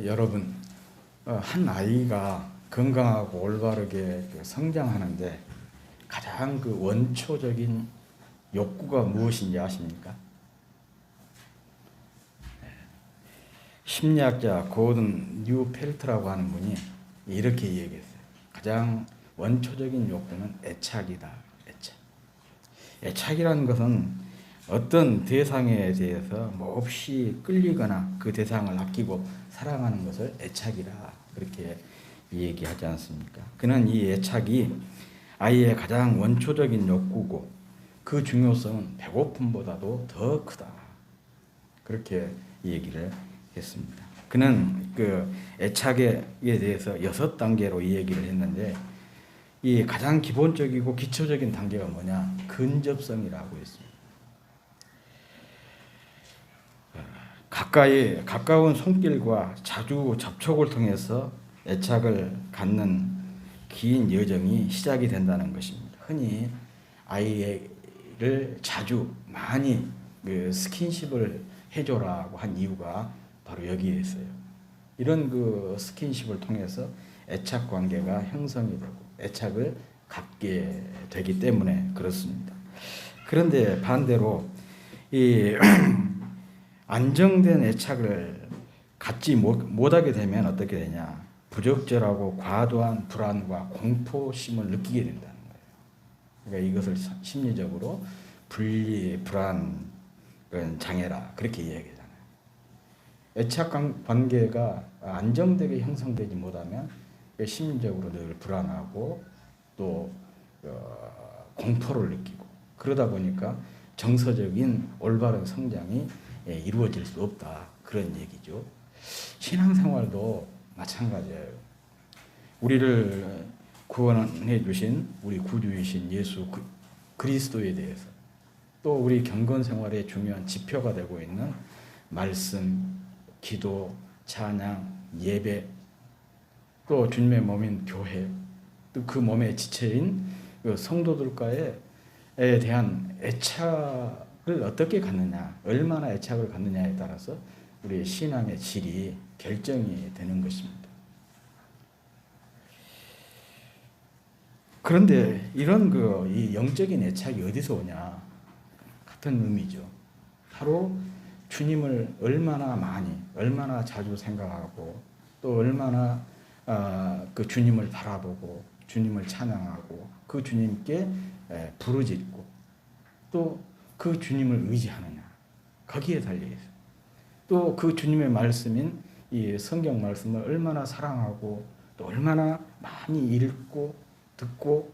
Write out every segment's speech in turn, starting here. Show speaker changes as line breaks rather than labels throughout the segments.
여러분, 한 아이가 건강하고 올바르게 성장하는데 가장 원초적인 욕구가 무엇인지 아십니까? 심리학자 고든 뉴펠트라고 하는 분이 이렇게 얘기했어요. 가장 원초적인 욕구는 애착이다. 애착. 애착이라는 것은 어떤 대상에 대해서 몹시 끌리거나 그 대상을 아끼고 사랑하는 것을 애착이라 그렇게 얘기하지 않습니까? 그는 이 애착이 아이의 가장 원초적인 욕구고 그 중요성은 배고픔보다도 더 크다. 그렇게 얘기를 했습니다. 그는 그 애착에 대해서 6단계로 이 얘기를 했는데 이 가장 기본적이고 기초적인 단계가 뭐냐? 근접성이라고 했습니다. 가까운 손길과 자주 접촉을 통해서 애착을 갖는 긴 여정이 시작이 된다는 것입니다. 흔히 아이를 자주 많이 스킨십을 해줘라고 한 이유가 바로 여기에 있어요. 이런 스킨십을 통해서 애착 관계가 형성이 되고 애착을 갖게 되기 때문에 그렇습니다. 그런데 반대로 이 안정된 애착을 갖지 못하게 되면 어떻게 되냐? 부적절하고 과도한 불안과 공포심을 느끼게 된다는 거예요. 그러니까 이것을 심리적으로 분리 불안 장애라 그렇게 이야기하잖아요. 애착 관계가 안정되게 형성되지 못하면 심리적으로 늘 불안하고 또 공포를 느끼고 그러다 보니까 정서적인 올바른 성장이 이루어질 수 없다. 그런 얘기죠. 신앙생활도 마찬가지예요. 우리를 구원해 주신 우리 구주이신 예수 그리스도에 대해서 또 우리 경건생활의 중요한 지표가 되고 있는 말씀, 기도, 찬양, 예배 또 주님의 몸인 교회 또 그 몸의 지체인 성도들과에 대한 애착을 어떻게 갖느냐, 얼마나 애착을 갖느냐에 따라서 우리의 신앙의 질이 결정이 되는 것입니다. 그런데 이런 이 영적인 애착이 어디서 오냐? 같은 의미죠. 바로 주님을 얼마나 많이, 얼마나 자주 생각하고 또 얼마나 그 주님을 바라보고 주님을 찬양하고 그 주님께 부르짖고 또 그 주님을 의지하느냐 거기에 달려 있어요. 또 그 주님의 말씀인 이 성경 말씀을 얼마나 사랑하고 또 얼마나 많이 읽고 듣고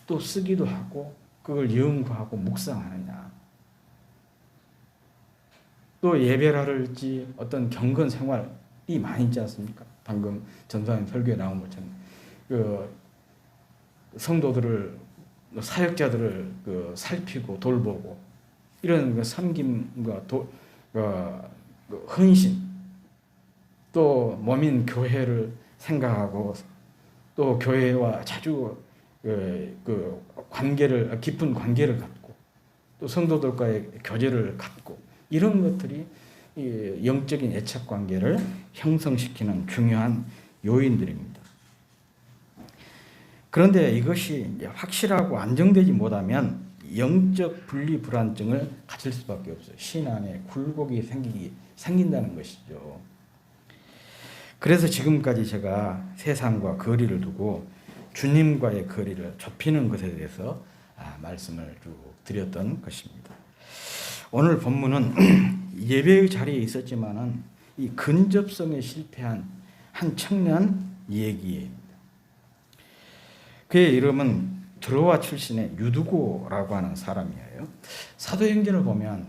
또 쓰기도 하고 그걸 연구하고 묵상하느냐. 또 예배라든지 어떤 경건 생활이 많이 있지 않습니까? 방금 전사님 설교에 나온 것처럼 성도들을 사역자들을 살피고 돌보고 이런 섬김과 헌신 또 몸인 교회를 생각하고 또 교회와 자주 깊은 관계를 갖고 또 성도들과의 교제를 갖고 이런 것들이 영적인 애착 관계를 형성시키는 중요한 요인들입니다. 그런데 이것이 이제 확실하고 안정되지 못하면 영적 분리 불안증을 가질 수밖에 없어요. 신 안에 굴곡이 생긴다는 것이죠. 그래서 지금까지 제가 세상과 거리를 두고 주님과의 거리를 좁히는 것에 대해서 말씀을 쭉 드렸던 것입니다. 오늘 본문은 예배의 자리에 있었지만은 이 근접성에 실패한 한 청년 얘기입니다. 그의 이름은 드로아 출신의 유두고라고 하는 사람이에요. 사도행전을 보면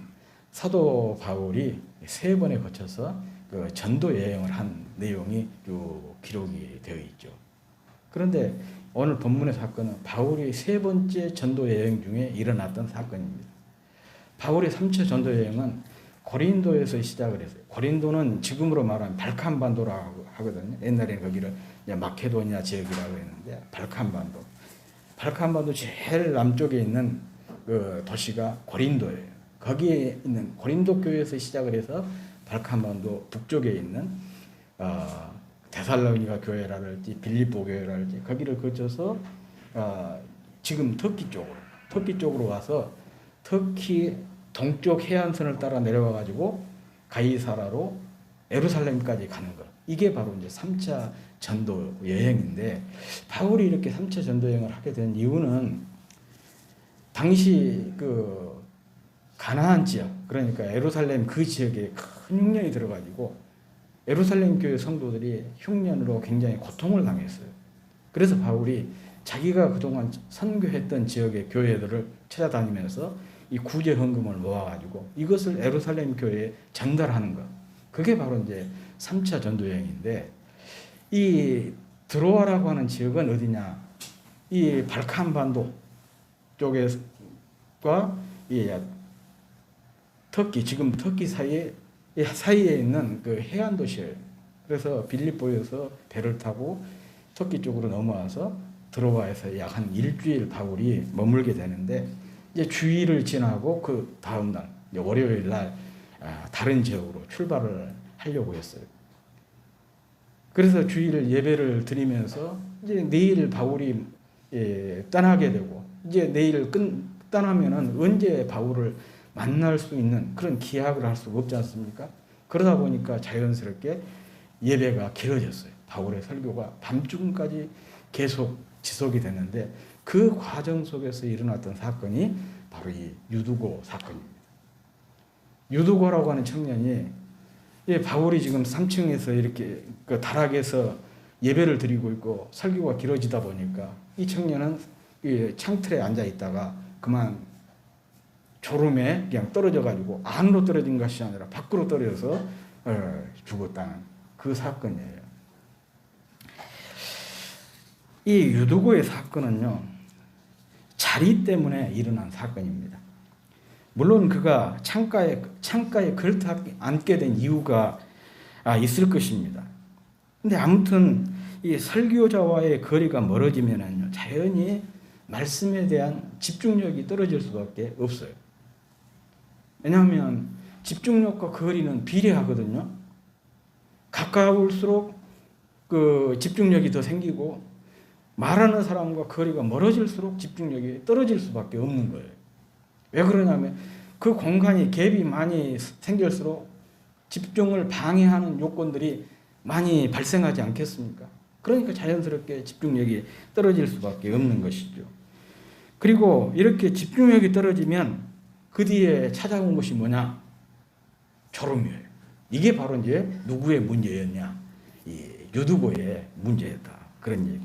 사도 바울이 3번에 거쳐서 전도 여행을 한 내용이 기록이 되어 있죠. 그런데 오늘 본문의 사건은 바울이 3번째 전도 여행 중에 일어났던 사건입니다. 바울의 3차 전도 여행은 고린도에서 시작을 했어요. 고린도는 지금으로 말하면 발칸반도라고 하거든요. 옛날에는 거기를 마케도니아 지역이라고 했는데 발칸반도 제일 남쪽에 있는 그 도시가 고린도예요. 거기에 있는 고린도 교회에서 시작을 해서 발칸반도 북쪽에 있는 데살로니가 교회라든지 빌립보 교회라든지 거기를 거쳐서 지금 터키 쪽으로 와서 터키 동쪽 해안선을 따라 내려와 가지고 가이사라로 예루살렘까지 가는 것. 이게 바로 이제 3차 전도 여행인데, 바울이 이렇게 3차 전도 여행을 하게 된 이유는 당시 그 가나안 지역, 그러니까 예루살렘 그 지역에 큰 흉년이 들어가지고 예루살렘 교회 성도들이 흉년으로 굉장히 고통을 당했어요. 그래서 바울이 자기가 그동안 선교했던 지역의 교회들을 찾아다니면서 이 구제 헌금을 모아가지고 이것을 예루살렘 교회에 전달하는 것. 그게 바로 이제 3차 전도 여행인데, 이 드로아라고 하는 지역은 어디냐? 이 발칸 반도 쪽과 이 터키, 지금 터키 사이에 있는 그 해안 도시예요. 그래서 빌립보에서 배를 타고 터키 쪽으로 넘어와서 드로아에서 약 한 일주일 바울이 머물게 되는데, 이제 주일을 지나고 그 다음 날 월요일 날 다른 지역으로 출발을 하려고 했어요. 그래서 주일 예배를 드리면서 이제 내일 바울이 떠나게 되고, 이제 내일 떠나면은 언제 바울을 만날 수 있는 그런 기약을 할 수가 없지 않습니까? 그러다 보니까 자연스럽게 예배가 길어졌어요. 바울의 설교가 밤중까지 계속 지속이 됐는데, 그 과정 속에서 일어났던 사건이 바로 이 유두고 사건입니다. 유두고라고 하는 청년이, 바울이 지금 3층에서 이렇게 그 다락에서 예배를 드리고 있고 설교가 길어지다 보니까 이 청년은 창틀에 앉아 있다가 그만 졸음에 그냥 떨어져 가지고 안으로 떨어진 것이 아니라 밖으로 떨어져서 죽었다는 그 사건이에요. 이 유두고의 사건은요, 자리 때문에 일어난 사건입니다. 물론 그가 창가에 걸터 앉게 된 이유가 있을 것입니다. 근데 아무튼 이 설교자와의 거리가 멀어지면은요, 자연히 말씀에 대한 집중력이 떨어질 수밖에 없어요. 왜냐하면 집중력과 거리는 비례하거든요. 가까울수록 그 집중력이 더 생기고, 말하는 사람과 거리가 멀어질수록 집중력이 떨어질 수밖에 없는 거예요. 왜 그러냐면 그 공간이 갭이 많이 생길수록 집중을 방해하는 요건들이 많이 발생하지 않겠습니까? 그러니까 자연스럽게 집중력이 떨어질 수밖에 없는 것이죠. 그리고 이렇게 집중력이 떨어지면 그 뒤에 찾아온 것이 뭐냐? 졸음이에요. 이게 바로 이제 누구의 문제였냐? 이 유두고의 문제였다. 그런 얘기.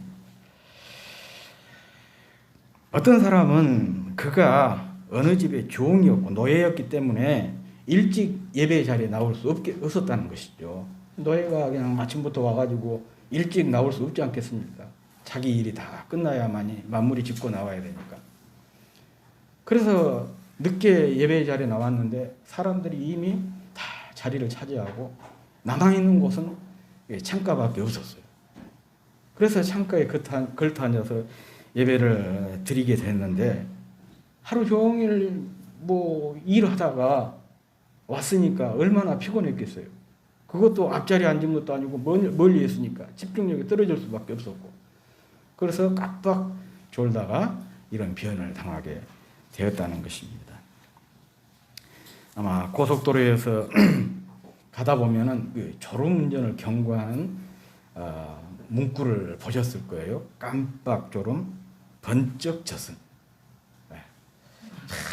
어떤 사람은 그가 어느 집의 종이었고 노예였기 때문에 일찍 예배 자리에 나올 수 없었다는 것이죠. 노예가 그냥 아침부터 와가지고 일찍 나올 수 없지 않겠습니까? 자기 일이 다 끝나야만이 마무리 짓고 나와야 되니까. 그래서 늦게 예배 자리에 나왔는데 사람들이 이미 다 자리를 차지하고 남아있는 곳은 창가밖에 없었어요. 그래서 창가에 걸터 앉아서 예배를 드리게 됐는데, 하루 종일 일하다가 왔으니까 얼마나 피곤했겠어요. 그것도 앞자리에 앉은 것도 아니고 멀리 있으니까 집중력이 떨어질 수밖에 없었고, 그래서 깜빡 졸다가 이런 변을 당하게 되었다는 것입니다. 아마 고속도로에서 가다 보면은 그 졸음운전을 경고하는 문구를 보셨을 거예요. 깜빡 졸음, 번쩍 젖은.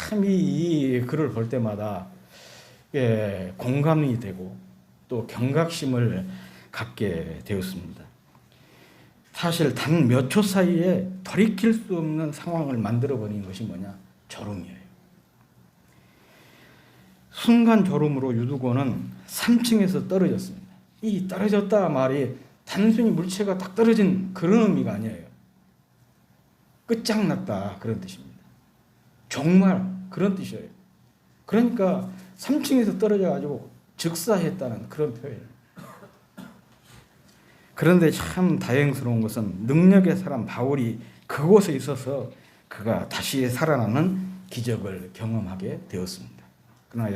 참 이 글을 볼 때마다 공감이 되고 또 경각심을 갖게 되었습니다. 사실 단 몇 초 사이에 돌이킬 수 없는 상황을 만들어버린 것이 뭐냐? 졸음이에요. 순간 졸음으로 유두고는 3층에서 떨어졌습니다. 이 떨어졌다 말이 단순히 물체가 딱 떨어진 그런 의미가 아니에요. 끝장났다 그런 뜻입니다. 정말 그런 뜻이에요. 그러니까 3층에서 떨어져가지고 즉사했다는 그런 표현. 그런데 참 다행스러운 것은 능력의 사람 바울이 그곳에 있어서 그가 다시 살아나는 기적을 경험하게 되었습니다. 그러나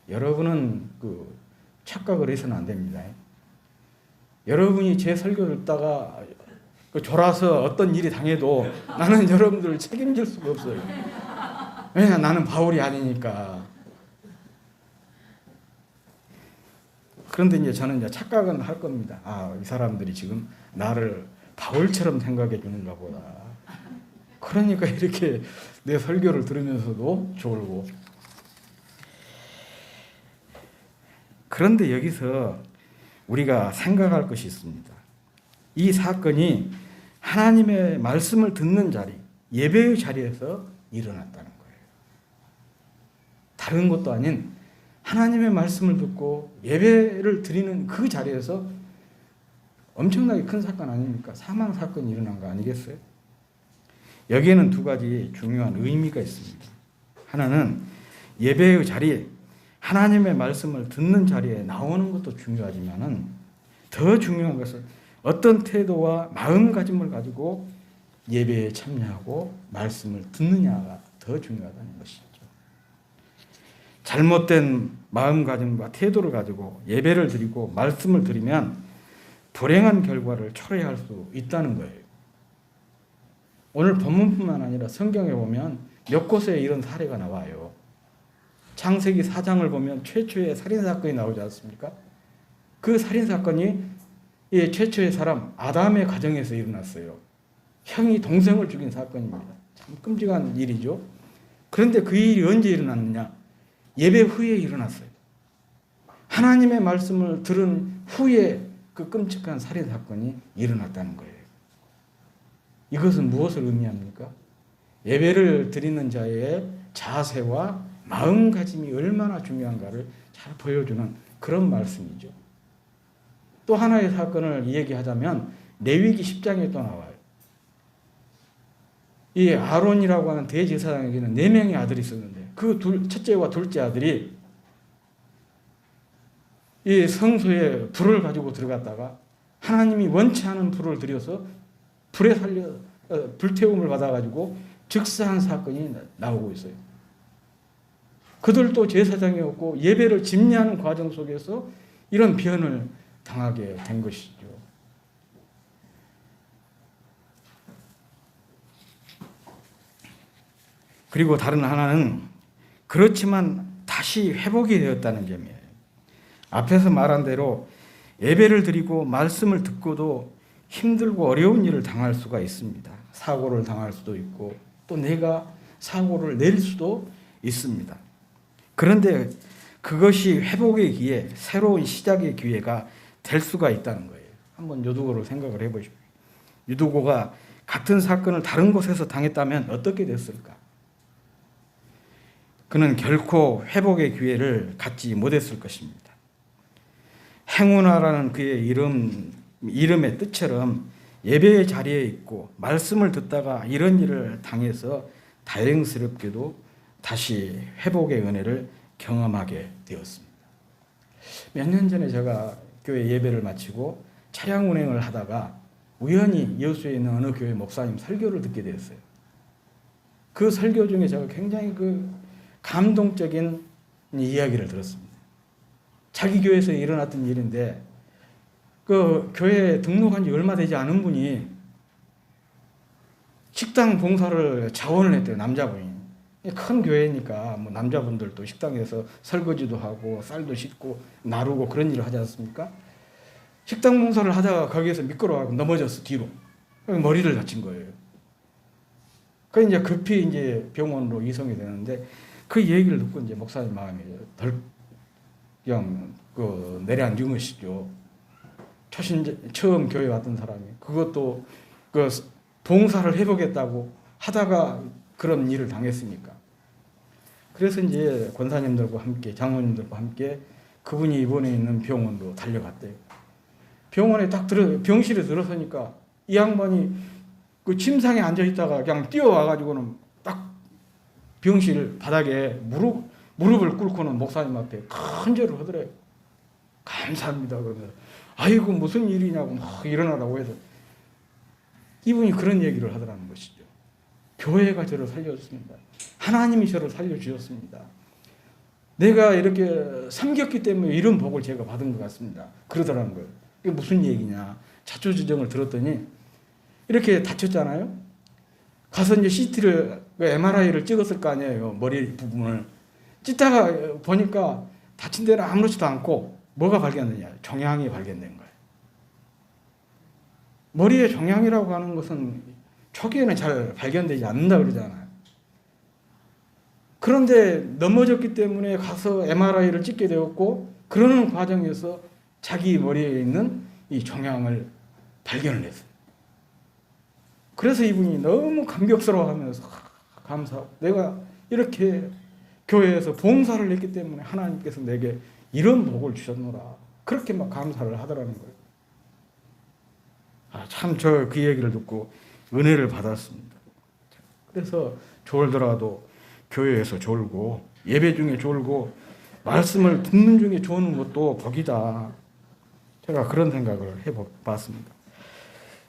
여러분은 그 착각을 해서는 안 됩니다. 여러분이 제 설교 듣다가 졸아서 어떤 일이 당해도 나는 여러분들을 책임질 수가 없어요. 왜냐, 나는 바울이 아니니까. 그런데 이제 저는 이제 착각은 할 겁니다. 아, 이 사람들이 지금 나를 바울처럼 생각해 주는가 보다. 그러니까 이렇게 내 설교를 들으면서도 졸고. 그런데 여기서 우리가 생각할 것이 있습니다. 이 사건이 하나님의 말씀을 듣는 자리, 예배의 자리에서 일어났다는 거예요. 다른 것도 아닌 하나님의 말씀을 듣고 예배를 드리는 그 자리에서 엄청나게 큰 사건 아닙니까? 사망 사건이 일어난 거 아니겠어요? 여기에는 두 가지 중요한 의미가 있습니다. 하나는 예배의 자리, 하나님의 말씀을 듣는 자리에 나오는 것도 중요하지만은 더 중요한 것은 어떤 태도와 마음가짐을 가지고 예배에 참여하고 말씀을 듣느냐가 더 중요하다는 것이죠. 잘못된 마음가짐과 태도를 가지고 예배를 드리고 말씀을 드리면 불행한 결과를 초래할 수 있다는 거예요. 오늘 본문뿐만 아니라 성경에 보면 몇 곳에 이런 사례가 나와요. 창세기 4장을 보면 최초의 살인사건이 나오지 않습니까? 그 살인사건이 최초의 사람 아담의 가정에서 일어났어요. 형이 동생을 죽인 사건입니다. 참 끔찍한 일이죠. 그런데 그 일이 언제 일어났느냐? 예배 후에 일어났어요. 하나님의 말씀을 들은 후에 그 끔찍한 살인사건이 일어났다는 거예요. 이것은 무엇을 의미합니까? 예배를 드리는 자의 자세와 마음가짐이 얼마나 중요한가를 잘 보여주는 그런 말씀이죠. 또 하나의 사건을 얘기하자면 레위기 10장에 또 나와요. 이 아론이라고 하는 대제사장에게는 4명의 아들이 있었는데 그 첫째와 둘째 아들이 이 성소에 불을 가지고 들어갔다가 하나님이 원치 않은 불을 들여서 불태움을 받아가지고 즉사한 사건이 나오고 있어요. 그들도 제사장이었고 예배를 집례하는 과정 속에서 이런 변을 당하게 된 것이죠. 그리고 다른 하나는 그렇지만 다시 회복이 되었다는 점이에요. 앞에서 말한 대로 예배를 드리고 말씀을 듣고도 힘들고 어려운 일을 당할 수가 있습니다. 사고를 당할 수도 있고 또 내가 사고를 낼 수도 있습니다. 그런데 그것이 회복의 기회, 새로운 시작의 기회가 될 수가 있다는 거예요. 한번 유두고를 생각을 해보십시오. 유두고가 같은 사건을 다른 곳에서 당했다면 어떻게 됐을까? 그는 결코 회복의 기회를 갖지 못했을 것입니다. 행운아라는 그의 이름의 뜻처럼 예배의 자리에 있고 말씀을 듣다가 이런 일을 당해서 다행스럽게도 다시 회복의 은혜를 경험하게 되었습니다. 몇 년 전에 제가 교회 예배를 마치고 차량 운행을 하다가 우연히 여수에 있는 어느 교회 목사님 설교를 듣게 되었어요. 그 설교 중에 제가 굉장히 감동적인 이야기를 들었습니다. 자기 교회에서 일어났던 일인데 그 교회에 등록한 지 얼마 되지 않은 분이 식당 봉사를 자원을 했대요. 남자분이. 큰 교회니까 뭐 남자분들도 식당에서 설거지도 하고 쌀도 씻고 나르고 그런 일을 하지 않습니까? 식당 봉사를 하다가 거기에서 미끄러워가지고 넘어졌어, 뒤로. 머리를 다친 거예요. 그래서 이제 급히 이제 병원으로 이송이 되는데 그 얘기를 듣고 이제 목사님 마음이 그냥 내려앉은 것이죠. 처음 교회 왔던 사람이 그것도 봉사를 해보겠다고 하다가 그런 일을 당했으니까. 그래서 이제 권사님들과 함께 장로님들과 함께 그분이 입원해 있는 병원으로 달려갔대요. 병원에 딱 병실에 들어서니까 이 양반이 그 침상에 앉아 있다가 그냥 뛰어와가지고는 딱 병실 바닥에 무릎을 꿇고는 목사님 앞에 큰절을 하더래요. 감사합니다. 그러면서 아이고 무슨 일이냐고 막 일어나라고 해서 이분이 그런 얘기를 하더라는 것이죠. 교회가 저를 살려줬습니다. 하나님이 저를 살려주셨습니다. 내가 이렇게 섬겼기 때문에 이런 복을 제가 받은 것 같습니다. 그러더라는 거예요. 이게 무슨 얘기냐. 자초지종을 들었더니 이렇게 다쳤잖아요. 가서 이제 CT를, MRI를 찍었을 거 아니에요. 머리 부분을. 찍다가 보니까 다친 데는 아무렇지도 않고 뭐가 발견되냐. 종양이 발견된 거예요. 머리에 종양이라고 하는 것은 초기에는 잘 발견되지 않는다 그러잖아요. 그런데 넘어졌기 때문에 가서 MRI를 찍게 되었고 그러는 과정에서 자기 머리에 있는 이 종양을 발견을 했어요. 그래서 이분이 너무 감격스러워하면서 감사하고 내가 이렇게 교회에서 봉사를 했기 때문에 하나님께서 내게 이런 복을 주셨노라. 그렇게 막 감사를 하더라는 거예요. 참 저 그 얘기를 듣고 은혜를 받았습니다. 그래서 졸더라도 교회에서 졸고 예배 중에 졸고 말씀을 듣는 중에 조는 것도 복이다. 제가 그런 생각을 해봤습니다.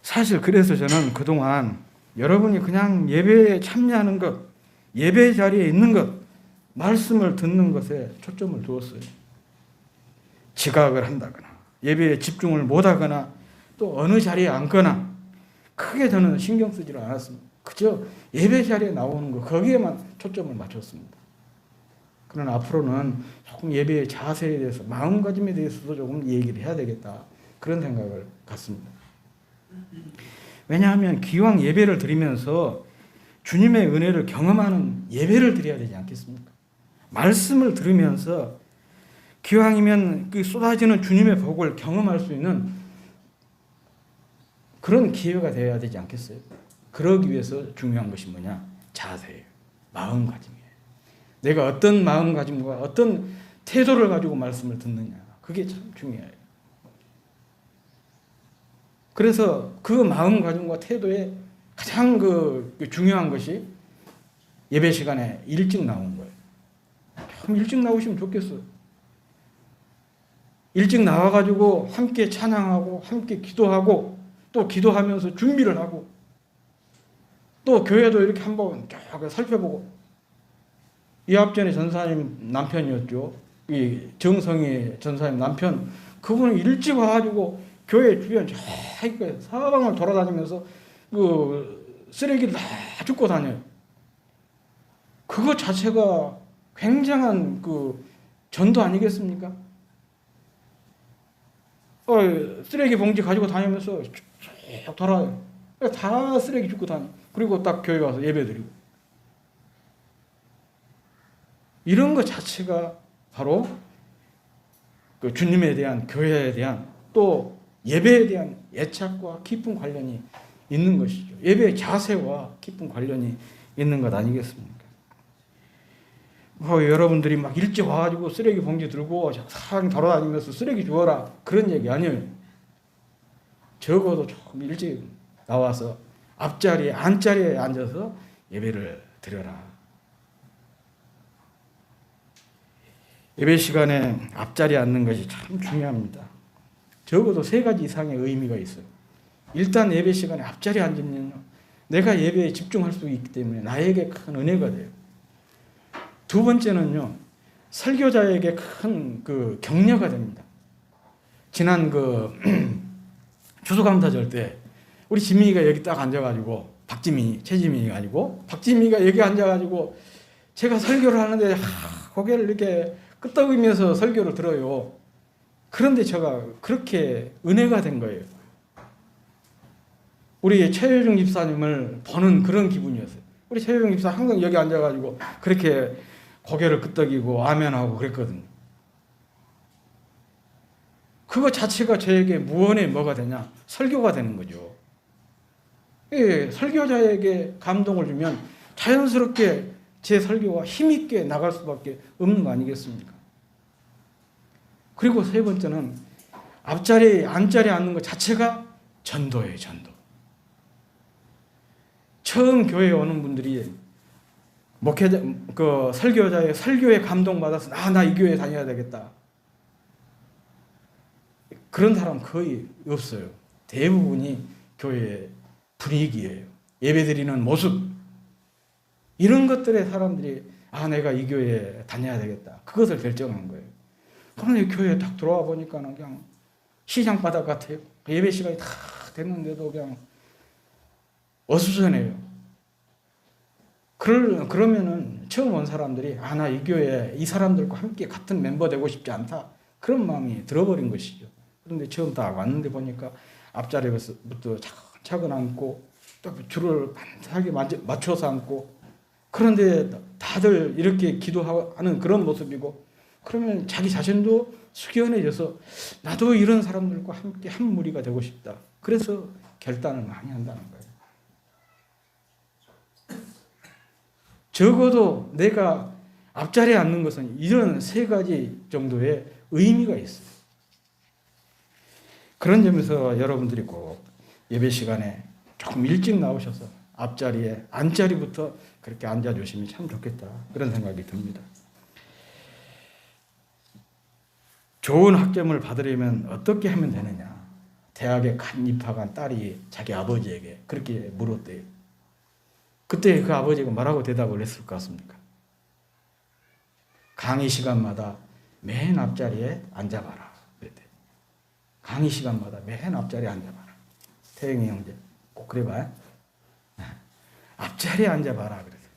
사실 그래서 저는 그동안 여러분이 그냥 예배에 참여하는 것, 예배 자리에 있는 것, 말씀을 듣는 것에 초점을 두었어요. 지각을 한다거나 예배에 집중을 못하거나 또 어느 자리에 앉거나 크게 저는 신경 쓰지를 않았습니다. 그저 예배 자리에 나오는 것 거기에만 초점을 맞췄습니다. 그러나 앞으로는 조금 예배의 자세에 대해서 마음가짐에 대해서도 조금 얘기를 해야 되겠다 그런 생각을 갖습니다. 왜냐하면 기왕 예배를 드리면서 주님의 은혜를 경험하는 예배를 드려야 되지 않겠습니까? 말씀을 들으면서 기왕이면 그 쏟아지는 주님의 복을 경험할 수 있는 그런 기회가 되어야 되지 않겠어요? 그러기 위해서 중요한 것이 뭐냐? 자세예요. 마음가짐이에요. 내가 어떤 마음가짐과 어떤 태도를 가지고 말씀을 듣느냐. 그게 참 중요해요. 그래서 그 마음가짐과 태도에 가장 중요한 것이 예배 시간에 일찍 나온 거예요. 좀 일찍 나오시면 좋겠어요. 일찍 나와가지고 함께 찬양하고 함께 기도하고 또 기도하면서 준비를 하고 또 교회도 이렇게 한번 쫙 살펴보고 이 앞전에 전사님 남편이었죠. 이 정성희 전사님 남편 그분은 일찍 와가지고 교회 주변 쫙 사방을 돌아다니면서 그 쓰레기를 다 줍고 다녀요. 그거 자체가 굉장한 그 전도 아니겠습니까? 쓰레기 봉지 가지고 다니면서 쭉 돌아요. 다 쓰레기 줍고 다녀. 그리고 딱 교회 와서 예배 드리고. 이런 것 자체가 바로 그 주님에 대한 교회에 대한 또 예배에 대한 애착과 깊은 관련이 있는 것이죠. 예배의 자세와 깊은 관련이 있는 것 아니겠습니까? 여러분들이 막 일찍 와가지고 쓰레기 봉지 들고 사람 돌아다니면서 쓰레기 주워라 그런 얘기 아니에요. 적어도 조금 일찍 나와서 앞자리에 안자리에 앉아서 예배를 드려라. 예배 시간에 앞자리에 앉는 것이 참 중요합니다. 적어도 3가지 이상의 의미가 있어요. 일단 예배 시간에 앞자리에 앉으면 내가 예배에 집중할 수 있기 때문에 나에게 큰 은혜가 돼요. 두 번째는요, 설교자에게 큰 그 격려가 됩니다. 지난 추수감사절 때 우리 지민이가 여기 딱 앉아가지고 최지민이가 아니고 박지민이가 여기 앉아가지고 제가 설교를 하는데 고개를 이렇게 끄덕이면서 설교를 들어요. 그런데 제가 그렇게 은혜가 된 거예요. 우리 최효중 집사님을 보는 그런 기분이었어요. 우리 최효중 집사 항상 여기 앉아가지고 그렇게 고개를 끄덕이고 아멘하고 그랬거든요. 그거 자체가 저에게 무언의 뭐가 되냐? 설교가 되는 거죠. 예, 설교자에게 감동을 주면 자연스럽게 제 설교가 힘있게 나갈 수밖에 없는 거 아니겠습니까? 그리고 3번째는 앞자리에 안자리에 앉는 것 자체가 전도예요. 전도. 처음 교회에 오는 분들이 설교자의 설교에 감동받아서 나 이 교회에 다녀야 되겠다. 그런 사람 거의 없어요. 대부분이 교회의 분위기예요. 예배드리는 모습. 이런 것들에 사람들이 내가 이 교회에 다녀야 되겠다. 그것을 결정한 거예요. 그런데 교회에 딱 들어와 보니까 그냥 시장 바닥 같아요. 예배 시간이 다 됐는데도 그냥 어수선해요. 그러면은 처음 온 사람들이 나 이 교회 이 사람들과 함께 같은 멤버 되고 싶지 않다. 그런 마음이 들어버린 것이죠. 그런데 처음 딱 왔는데 보니까 앞자리부터 차근 앉고 또 줄을 반듯하게 맞춰서 앉고, 그런데 다들 이렇게 기도하는 그런 모습이고, 그러면 자기 자신도 숙연해져서 나도 이런 사람들과 함께 한 무리가 되고 싶다. 그래서 결단을 많이 한다는 거예요. 적어도 내가 앞자리에 앉는 것은 이런 3가지 정도의 의미가 있어요. 그런 점에서 여러분들이 꼭 예배 시간에 조금 일찍 나오셔서 앞자리에 안자리부터 그렇게 앉아주시면 참 좋겠다, 그런 생각이 듭니다. 좋은 학점을 받으려면 어떻게 하면 되느냐. 대학에 갓 입학한 딸이 자기 아버지에게 그렇게 물었대요. 그때 그 아버지가 뭐라고 대답을 했을 것 같습니까? 강의 시간마다 맨 앞자리에 앉아봐라 그랬대요. 강의 시간마다 맨 앞자리에 앉아봐라. 태영이 형제 꼭 그래봐요. 앞자리에 앉아봐라 그래서.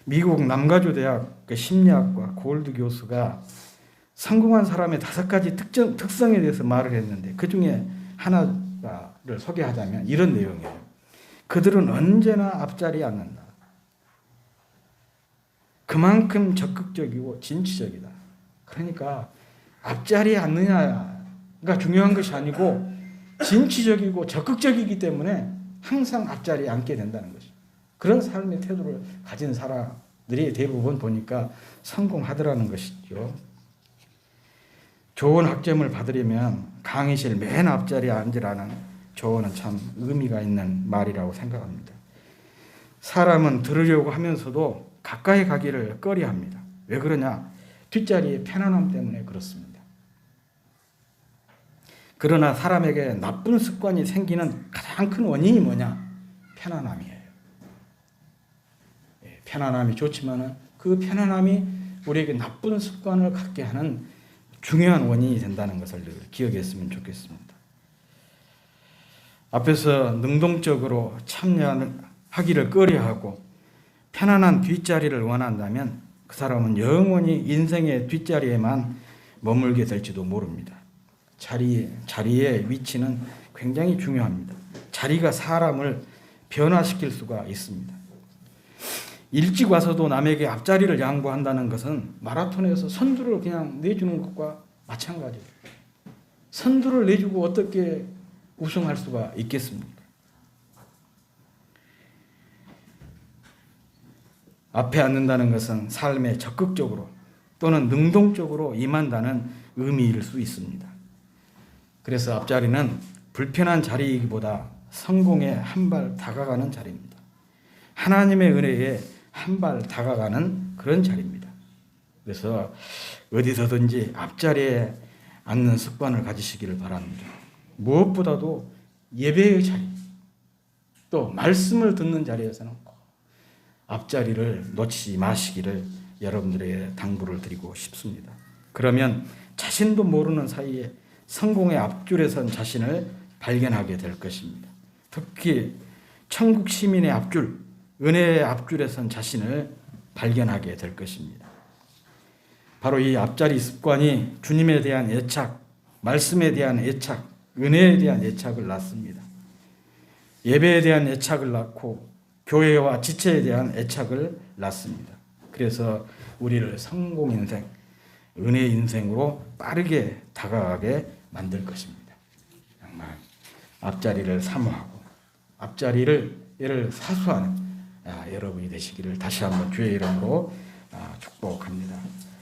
미국 남가주 대학 그 심리학과 골드 교수가 성공한 사람의 5가지 특성에 대해서 말을 했는데, 그 중에 하나를 소개하자면 이런 내용이에요. 그들은 언제나 앞자리에 앉는다. 그만큼 적극적이고 진취적이다. 그러니까 앞자리에 앉느냐가 중요한 것이 아니고 진취적이고 적극적이기 때문에 항상 앞자리에 앉게 된다는 것이죠. 그런 삶의 태도를 가진 사람들이 대부분 보니까 성공하더라는 것이죠. 좋은 학점을 받으려면 강의실 맨 앞자리에 앉으라는 조언은 참 의미가 있는 말이라고 생각합니다. 사람은 들으려고 하면서도 가까이 가기를 꺼려합니다. 왜 그러냐? 뒷자리의 편안함 때문에 그렇습니다. 그러나 사람에게 나쁜 습관이 생기는 가장 큰 원인이 뭐냐? 편안함이에요. 편안함이 좋지만은 그 편안함이 우리에게 나쁜 습관을 갖게 하는 중요한 원인이 된다는 것을 늘 기억했으면 좋겠습니다. 앞에서 능동적으로 참여하기를 꺼려하고 편안한 뒷자리를 원한다면 그 사람은 영원히 인생의 뒷자리에만 머물게 될지도 모릅니다. 자리의 위치는 굉장히 중요합니다. 자리가 사람을 변화시킬 수가 있습니다. 일찍 와서도 남에게 앞자리를 양보한다는 것은 마라톤에서 선두를 그냥 내주는 것과 마찬가지예요. 선두를 내주고 어떻게 우승할 수가 있겠습니까? 앞에 앉는다는 것은 삶에 적극적으로 또는 능동적으로 임한다는 의미일 수 있습니다. 그래서 앞자리는 불편한 자리이기보다 성공에 한 발 다가가는 자리입니다. 하나님의 은혜에 한 발 다가가는 그런 자리입니다. 그래서 어디서든지 앞자리에 앉는 습관을 가지시기를 바랍니다. 무엇보다도 예배의 자리, 또 말씀을 듣는 자리에서는 꼭 앞자리를 놓치지 마시기를 여러분들에게 당부를 드리고 싶습니다. 그러면 자신도 모르는 사이에 성공의 앞줄에 선 자신을 발견하게 될 것입니다. 특히 천국 시민의 앞줄, 은혜의 앞줄에 선 자신을 발견하게 될 것입니다. 바로 이 앞자리 습관이 주님에 대한 애착, 말씀에 대한 애착, 은혜에 대한 애착을 낳습니다. 예배에 대한 애착을 낳고 교회와 지체에 대한 애착을 낳습니다. 그래서 우리를 성공 인생, 은혜 인생으로 빠르게 다가가게 만들 것입니다. 정말 앞자리를 사모하고 앞자리를 사수하는 여러분이 되시기를 다시 한번 주의 이름으로 축복합니다.